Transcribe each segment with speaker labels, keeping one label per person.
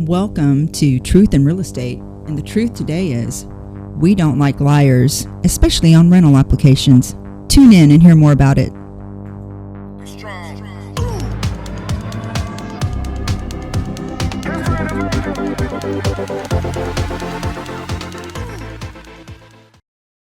Speaker 1: Welcome to Truth in Real Estate, and the truth today is we don't like liars, especially on rental applications. Tune in and hear more about it.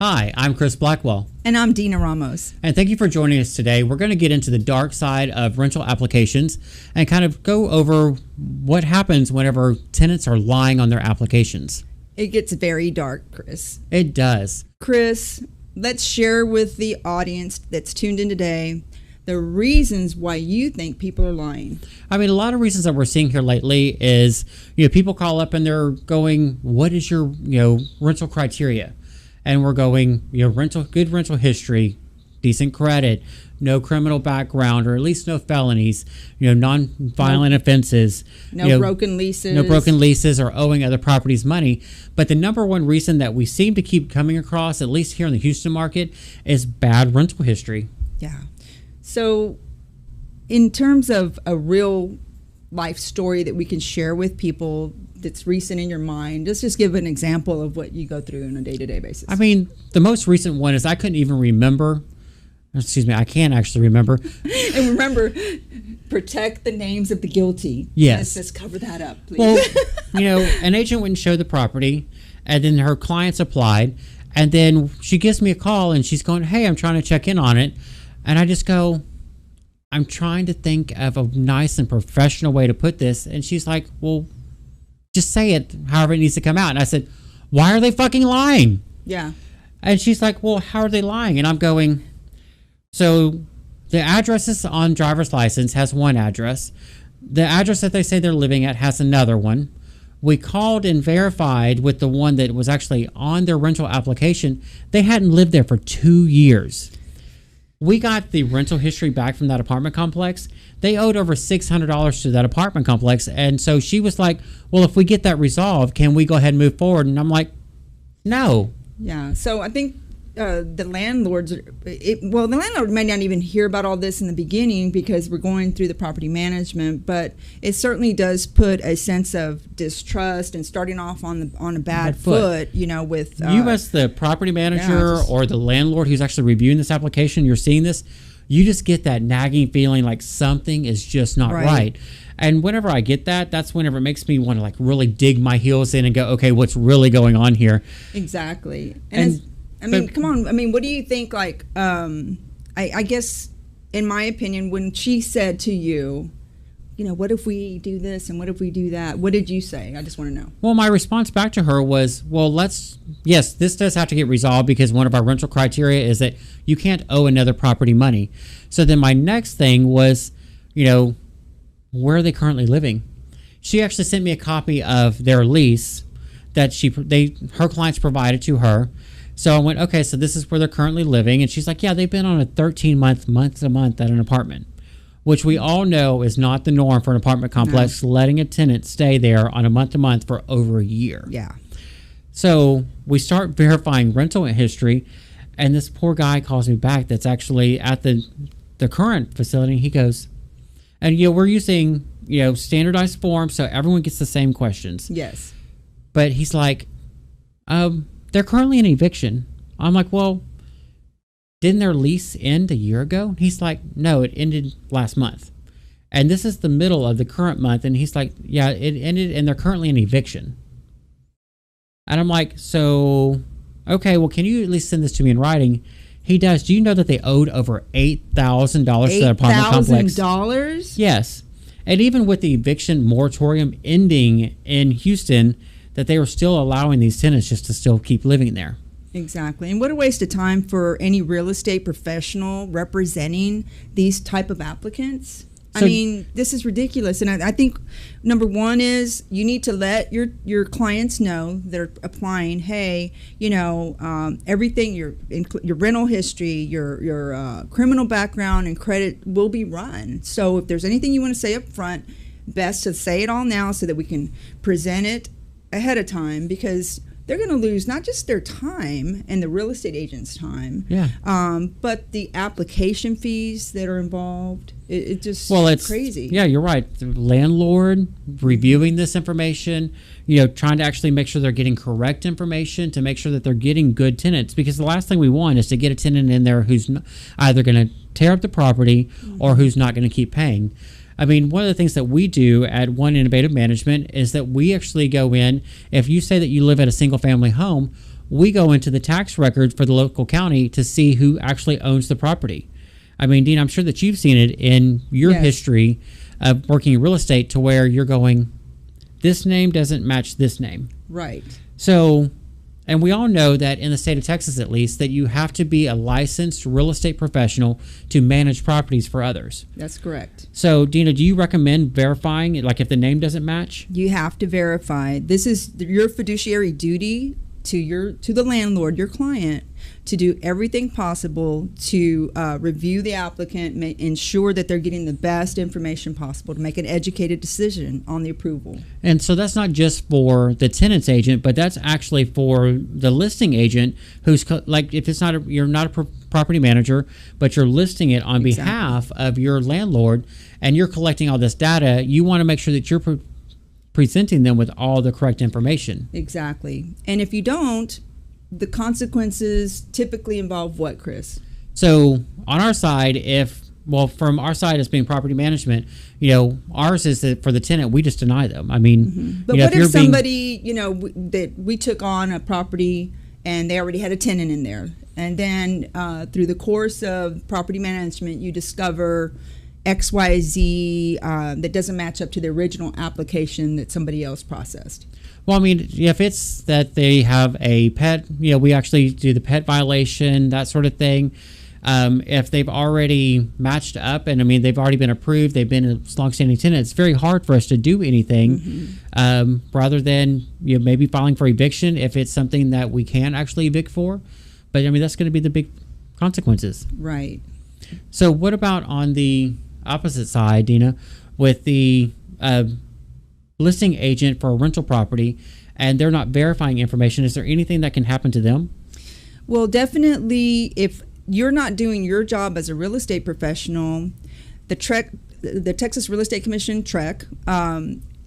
Speaker 2: Hi, I'm Chris Blackwell.
Speaker 1: And I'm Dina Ramos.
Speaker 2: And thank you for joining us today. We're going to get into the dark side of rental applications and kind of go over what happens whenever tenants are lying on their applications.
Speaker 1: It gets very dark, Chris.
Speaker 2: It does.
Speaker 1: Chris, let's share with the audience that's tuned in today the reasons why you think people are lying.
Speaker 2: I mean, a lot of reasons that we're seeing here lately is, people call up and they're going, what is your, rental criteria? And we're going, good rental history, decent credit, no criminal background, or at least no felonies, non-violent offenses.
Speaker 1: No broken leases.
Speaker 2: No broken leases or owing other properties money. But the number one reason that we seem to keep coming across, at least here in the Houston market, is bad rental history.
Speaker 1: Yeah. So in terms of a real life story that we can share with people that's recent in your mind, let's just give an example of what you go through on a day-to-day basis.
Speaker 2: I mean, the most recent one is I can't actually remember.
Speaker 1: And remember, protect the names of the guilty.
Speaker 2: Yes.
Speaker 1: Let's just cover that up, please.
Speaker 2: Well, an agent wouldn't show the property, and then her clients applied, and then she gives me a call, and she's going, hey, I'm trying to check in on it. And I just go, I'm trying to think of a nice and professional way to put this. And she's like, well, just say it however it needs to come out. And I said, why are they fucking lying?
Speaker 1: Yeah.
Speaker 2: And she's like, well, how are they lying? And I'm going, so the addresses on driver's license has one address. The address that they say they're living at has another one. We called and verified with the one that was actually on their rental application. They hadn't lived there for 2 years. We got the rental history back from that apartment complex. They owed over $600 to that apartment complex. And so she was like, well, if we get that resolved, can we go ahead and move forward? And I'm like, no.
Speaker 1: Yeah. So I think the landlord may not even hear about all this in the beginning because we're going through the property management, but it certainly does put a sense of distrust and starting off on a bad foot, with
Speaker 2: you as the property manager or the landlord who's actually reviewing this application, you're seeing this, you just get that nagging feeling like something is just not right. And whenever I get that, that's whenever it makes me want to really dig my heels in and go, okay, what's really going on here?
Speaker 1: Exactly. Come on. I mean, what do you think? I guess, in my opinion, when she said to you, what if we do this and what if we do that? What did you say? I just want to know.
Speaker 2: Well, my response back to her was, well, yes, this does have to get resolved because one of our rental criteria is that you can't owe another property money. So then my next thing was, where are they currently living? She actually sent me a copy of their lease that her clients provided to her. So I went, okay, so this is where they're currently living. And she's like, yeah, they've been on a 13-month, month-to-month at an apartment, which we all know is not the norm for an apartment complex, letting a tenant stay there on a month-to-month for over a year.
Speaker 1: Yeah.
Speaker 2: So we start verifying rental history, and this poor guy calls me back that's actually at the current facility. He goes, and we're using, standardized forms, so everyone gets the same questions.
Speaker 1: Yes.
Speaker 2: But he's like, they're currently in eviction. I'm like, well, didn't their lease end a year ago? He's like, no, it ended last month. And this is the middle of the current month. And he's like, yeah, it ended and they're currently in eviction. And I'm like, so, okay, well, can you at least send this to me in writing? He does. Do you know that they owed over $8,000 to that apartment complex?
Speaker 1: $8,000?
Speaker 2: Yes. And even with the eviction moratorium ending in Houston, that they were still allowing these tenants just to still keep living there.
Speaker 1: Exactly. And what a waste of time for any real estate professional representing these type of applicants. So, this is ridiculous. And I think number one is you need to let your clients know they're applying, hey, everything, your rental history, your criminal background and credit will be run. So if there's anything you want to say up front, best to say it all now so that we can present it ahead of time, because they're going to lose not just their time and the real estate agent's time, but the application fees that are involved. It just it's crazy.
Speaker 2: Yeah, you're right. The landlord reviewing this information, trying to actually make sure they're getting correct information to make sure that they're getting good tenants. Because the last thing we want is to get a tenant in there who's either going to tear up the property or who's not going to keep paying. I mean, one of the things that we do at One Innovative Management is that we actually go in, if you say that you live at a single family home, we go into the tax records for the local county to see who actually owns the property. I mean, Dean, I'm sure that you've seen it in your history of working in real estate to where you're going, this name doesn't match this name.
Speaker 1: Right.
Speaker 2: So, and we all know that in the state of Texas, at least, that you have to be a licensed real estate professional to manage properties for others.
Speaker 1: That's correct.
Speaker 2: So, Dina, do you recommend verifying it? Like if the name doesn't match?
Speaker 1: You have to verify. This is your fiduciary duty to the landlord, your client, to do everything possible to review the applicant, ensure that they're getting the best information possible to make an educated decision on the approval.
Speaker 2: And so that's not just for the tenant's agent, but that's actually for the listing agent who's like, if it's not you're not a property manager, but you're listing it on behalf of your landlord and you're collecting all this data, you want to make sure that you're presenting them with all the correct information.
Speaker 1: Exactly. And if you don't, the consequences typically involve what, Chris?
Speaker 2: So on our side, from our side as being property management, ours is that for the tenant, we just deny them. I mean,
Speaker 1: but what if somebody, that we took on a property and they already had a tenant in there, and then through the course of property management, you discover XYZ that doesn't match up to the original application that somebody else processed?
Speaker 2: Well, I mean, if it's that they have a pet, we actually do the pet violation, that sort of thing. If they've already matched up and, I mean, they've already been approved, they've been a long-standing tenant, it's very hard for us to do anything rather than maybe filing for eviction if it's something that we can actually evict for. But, I mean, that's going to be the big consequences.
Speaker 1: Right.
Speaker 2: So what about on the opposite side, Dina, with the listing agent for a rental property and they're not verifying information? Is there anything that can happen to them?
Speaker 1: Well, definitely, if you're not doing your job as a real estate professional, the Texas Real Estate Commission, TREC,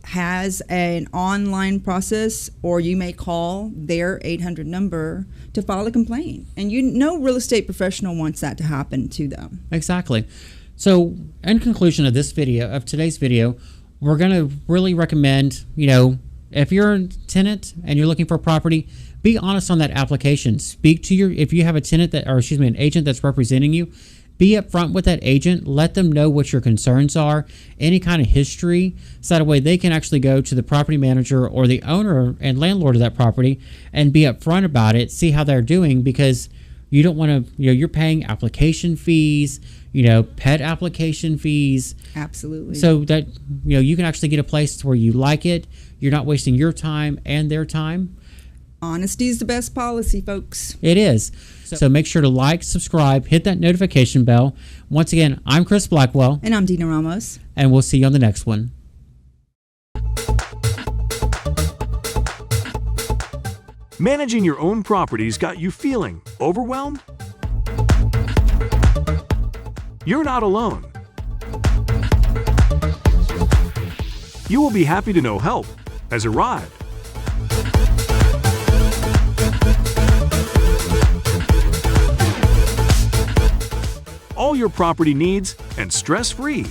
Speaker 1: has an online process, or you may call their 800 number to file a complaint. And real estate professional wants that to happen to them.
Speaker 2: Exactly. So in conclusion of today's video, we're going to really recommend, if you're a tenant and you're looking for a property, be honest on that application. Speak to if you have a tenant an agent that's representing you, be upfront with that agent. Let them know what your concerns are, any kind of history, so that way they can actually go to the property manager or the owner and landlord of that property and be upfront about it, see how they're doing, because you don't want to, you're paying application fees, pet application fees.
Speaker 1: Absolutely. So
Speaker 2: that, you can actually get a place where you like it. You're not wasting your time and their time.
Speaker 1: Honesty is the best policy, folks.
Speaker 2: It is. So make sure to like, subscribe, hit that notification bell. Once again, I'm Chris Blackwell.
Speaker 1: And I'm Dina Ramos.
Speaker 2: And we'll see you on the next one.
Speaker 3: Managing your own properties got you feeling overwhelmed? You're not alone. You will be happy to know help has arrived. All your property needs and stress-free.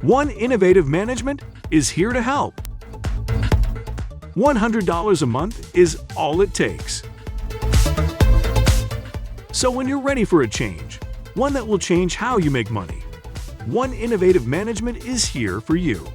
Speaker 3: One Innovative Management is here to help. $100 a month is all it takes. So when you're ready for a change, one that will change how you make money, One Innovative Management is here for you.